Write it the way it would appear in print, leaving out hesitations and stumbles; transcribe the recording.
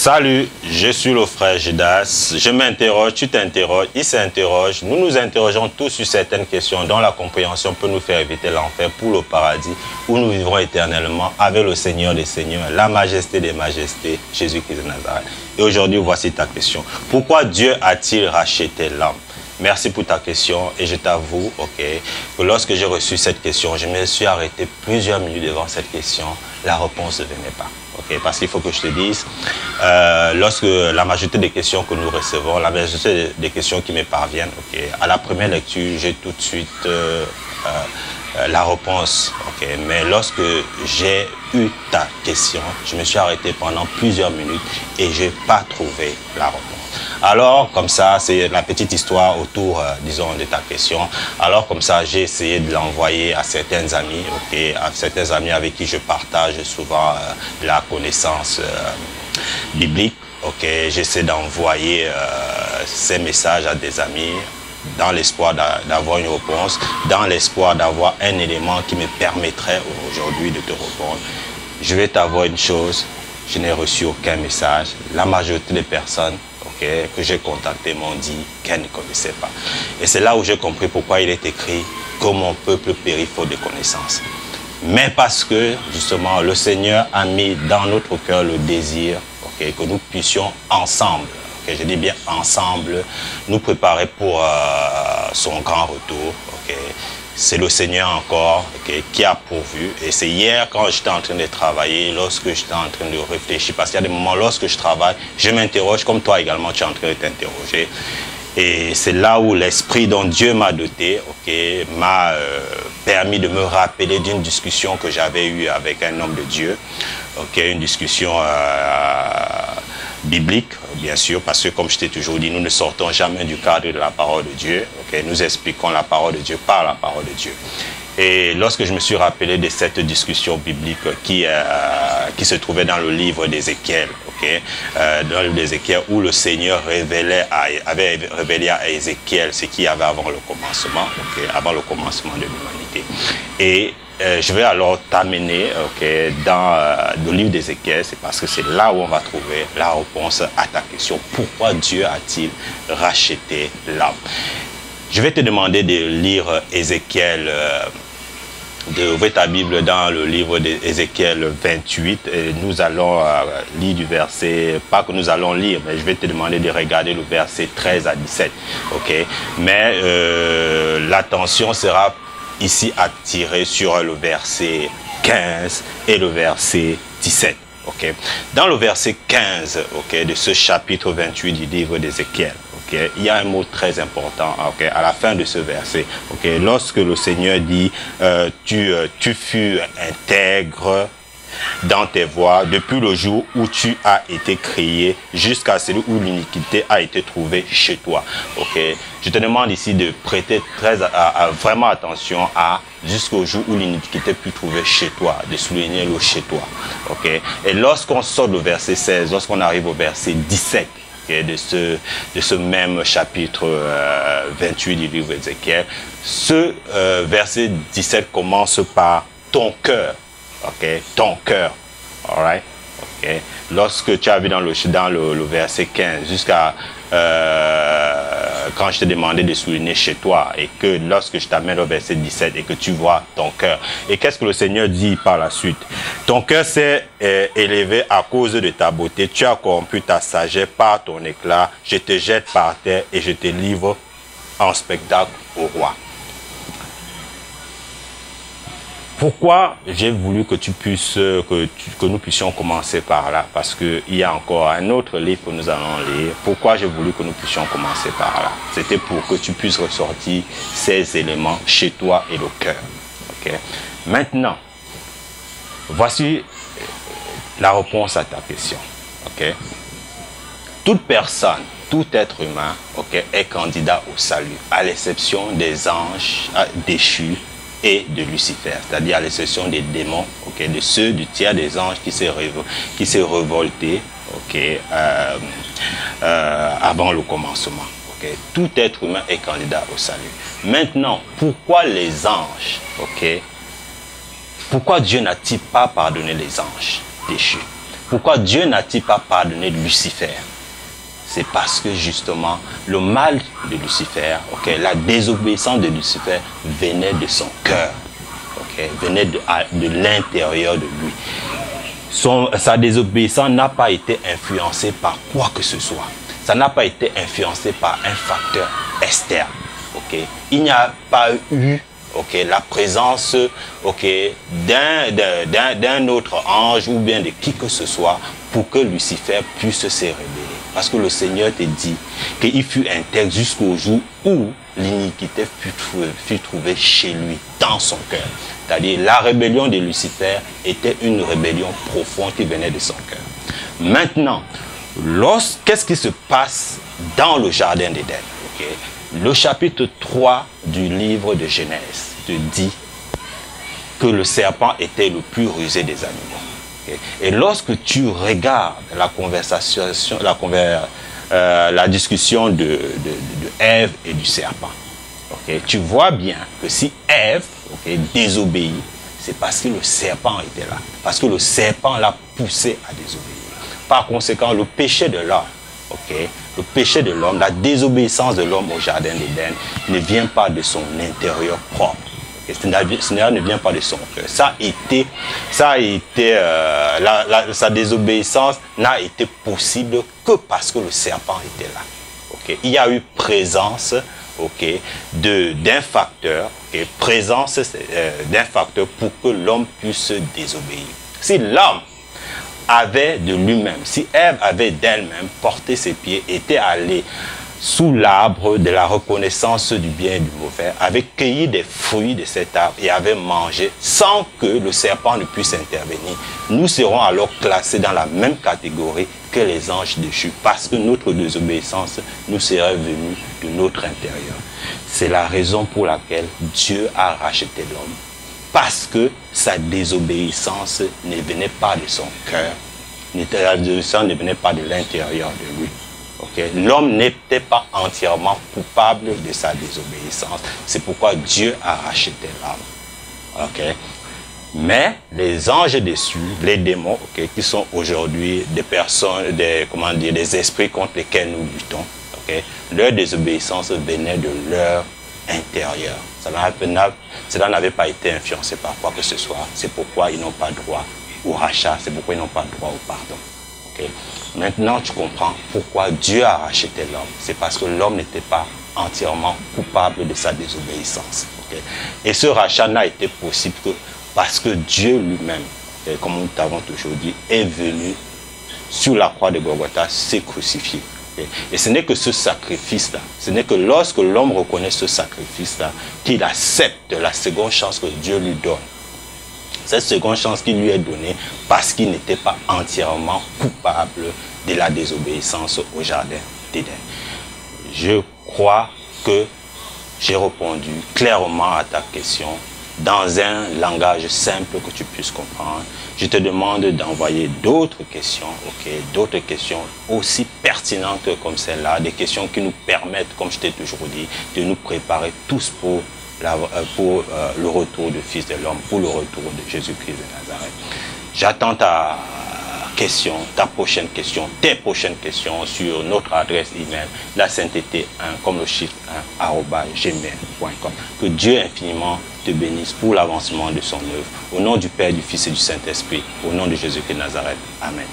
Salut, je suis le frère Judas. Je m'interroge, tu t'interroges, il s'interroge. Nous nous interrogeons tous sur certaines questions dont la compréhension peut nous faire éviter l'enfer pour le paradis où nous vivrons éternellement avec le Seigneur des Seigneurs, la majesté des majestés, Jésus-Christ de Nazareth. Et aujourd'hui, voici ta question. Pourquoi Dieu a-t-il racheté l'âme? Merci pour ta question et je t'avoue, que lorsque j'ai reçu cette question, je me suis arrêté plusieurs minutes devant cette question. La réponse ne venait pas. Parce qu'il faut que je te dise, lorsque la majorité des questions que nous recevons, la majorité des questions qui me parviennent, à la première lecture, j'ai tout de suite la réponse. Mais lorsque j'ai eu ta question, je me suis arrêté pendant plusieurs minutes et je n'ai pas trouvé la réponse. Alors, comme ça, c'est la petite histoire autour, disons, de ta question. Alors, comme ça, j'ai essayé de l'envoyer à certains amis, à certains amis avec qui je partage souvent la connaissance biblique. J'essaie d'envoyer ces messages à des amis dans l'espoir d'avoir une réponse, dans l'espoir d'avoir un élément qui me permettrait aujourd'hui de te répondre. Je vais t'avouer une chose, je n'ai reçu aucun message. La majorité des personnes que j'ai contactées m'ont dit qu'elles ne connaissaient pas. Et c'est là où j'ai compris pourquoi il est écrit que mon peuple périt faute de connaissance. Mais parce que justement le Seigneur a mis dans notre cœur le désir que nous puissions ensemble, je dis bien ensemble, nous préparer pour son grand retour. C'est le Seigneur encore qui a pourvu. Et c'est hier quand j'étais en train de travailler, lorsque j'étais en train de réfléchir, parce qu'il y a des moments lorsque je travaille, je m'interroge, comme toi également tu es en train de t'interroger. Et c'est là où l'esprit dont Dieu m'a doté m'a permis de me rappeler d'une discussion que j'avais eue avec un homme de Dieu. Une discussion biblique, bien sûr, parce que comme je t'ai toujours dit, nous ne sortons jamais du cadre de la parole de Dieu. Nous expliquons la parole de Dieu par la parole de Dieu. Et lorsque je me suis rappelé de cette discussion biblique qui se trouvait dans le livre d'Ézéchiel, dans le livre d'Ézéchiel où le Seigneur avait révélé à Ézéchiel ce qu'il y avait avant le commencement, avant le commencement de l'humanité. Et je vais alors t'amener dans le livre d'Ézéchiel, c'est parce que c'est là où on va trouver la réponse à ta question. Pourquoi Dieu a-t-il racheté l'âme? Je vais te demander de lire Ézéchiel, d'ouvrir ta Bible dans le livre d'Ézéchiel 28. Et nous allons lire du verset, pas que nous allons lire, mais je vais te demander de regarder le verset 13 à 17. Mais l'attention sera ici attirée sur le verset 15 et le verset 17. Dans le verset 15 de ce chapitre 28 du livre d'Ézéchiel, il y a un mot très important à la fin de ce verset. Lorsque le Seigneur dit tu fus intègre dans tes voies depuis le jour où tu as été créé jusqu'à celui où l'iniquité a été trouvée chez toi. Je te demande ici de prêter vraiment attention à jusqu'au jour où l'iniquité peut trouver chez toi, de souligner le chez toi. Et lorsqu'on sort du verset 16, lorsqu'on arrive au verset 17 de ce même chapitre 28 du livre d'Ézéchiel, ce verset 17 commence par ton cœur. Ton cœur. Alright? Lorsque tu as vu dans le verset 15 jusqu'à quand je te demandais de souligner chez toi, et que lorsque je t'amène au verset 17 et que tu vois ton cœur. Et qu'est-ce que le Seigneur dit par la suite? Ton cœur s'est élevé à cause de ta beauté, tu as corrompu ta sagesse par ton éclat, je te jette par terre et je te livre en spectacle au roi. Pourquoi j'ai voulu que nous puissions commencer par là? Parce qu'il y a encore un autre livre que nous allons lire. Pourquoi j'ai voulu que nous puissions commencer par là? C'était pour que tu puisses ressortir ces éléments chez toi et le cœur. Maintenant, voici la réponse à ta question. Toute personne, tout être humain est candidat au salut, à l'exception des anges déchus et de Lucifer, c'est-à-dire à l'exception des démons, de ceux du tiers des anges qui s'est révolté avant le commencement. Tout être humain est candidat au salut. Maintenant, pourquoi les anges Pourquoi Dieu n'a-t-il pas pardonné les anges déchus? Pourquoi Dieu n'a-t-il pas pardonné Lucifer? C'est parce que justement, le mal de Lucifer, la désobéissance de Lucifer venait de son cœur, venait de l'intérieur de lui. Sa désobéissance n'a pas été influencée par quoi que ce soit. Ça n'a pas été influencé par un facteur externe. Il n'y a pas eu la présence d'un autre ange ou bien de qui que ce soit pour que Lucifer puisse se révéler. Parce que le Seigneur te dit qu'il fut intègre jusqu'au jour où l'iniquité fut trouvée chez lui, dans son cœur. C'est-à-dire la rébellion de Lucifer était une rébellion profonde qui venait de son cœur. Maintenant, qu'est-ce qui se passe dans le jardin d'Éden? Le chapitre 3 du livre de Genèse te dit que le serpent était le plus rusé des animaux. Et lorsque tu regardes la conversation, la discussion de Ève et du serpent, tu vois bien que si Ève désobéit, c'est parce que le serpent était là. Parce que le serpent l'a poussé à désobéir. Par conséquent, le péché de l'homme, le péché de l'homme, la désobéissance de l'homme au jardin d'Éden ne vient pas de son intérieur propre. Cela ne vient pas de son cœur. Sa désobéissance n'a été possible que parce que le serpent était là. Il y a eu présence d'un facteur, d'un facteur pour que l'homme puisse désobéir. Si l'homme avait de lui-même, si Ève avait d'elle-même porté ses pieds, était allée sous l'arbre de la reconnaissance du bien et du mauvais, avait cueilli des fruits de cet arbre et avait mangé sans que le serpent ne puisse intervenir, nous serons alors classés dans la même catégorie que les anges déchus, parce que notre désobéissance nous serait venue de notre intérieur. C'est la raison pour laquelle Dieu a racheté l'homme. Parce que sa désobéissance ne venait pas de son cœur, la désobéissance ne venait pas de l'intérieur de lui. L'homme n'était pas entièrement coupable de sa désobéissance. C'est pourquoi Dieu a racheté l'homme. Mais les anges déçus, les démons, qui sont aujourd'hui des personnes, des esprits contre lesquels nous luttons, leur désobéissance venait de leur intérieur. Cela n'avait pas été influencé par quoi que ce soit. C'est pourquoi ils n'ont pas droit au rachat. C'est pourquoi ils n'ont pas droit au pardon. Maintenant, tu comprends pourquoi Dieu a racheté l'homme. C'est parce que l'homme n'était pas entièrement coupable de sa désobéissance. Et ce rachat n'a été possible que parce que Dieu lui-même, comme nous t'avons toujours dit, est venu sur la croix de Golgotha, s'est crucifié. Et ce n'est que ce sacrifice-là, ce n'est que lorsque l'homme reconnaît ce sacrifice-là, qu'il accepte la seconde chance que Dieu lui donne. Cette seconde chance qui lui est donnée parce qu'il n'était pas entièrement coupable de la désobéissance au jardin d'Éden. Je crois que j'ai répondu clairement à ta question dans un langage simple que tu puisses comprendre. Je te demande d'envoyer d'autres questions, d'autres questions aussi pertinentes comme celle-là, des questions qui nous permettent, comme je t'ai toujours dit, de nous préparer tous pour le retour du Fils de l'homme, pour le retour de Jésus-Christ de Nazareth. J'attends ta question, ta prochaine question, tes prochaines questions sur notre adresse email, la sainteté 1, comme le chiffre 1, @gmail.com. Que Dieu infiniment te bénisse pour l'avancement de son œuvre. Au nom du Père, du Fils et du Saint-Esprit, au nom de Jésus-Christ de Nazareth. Amen.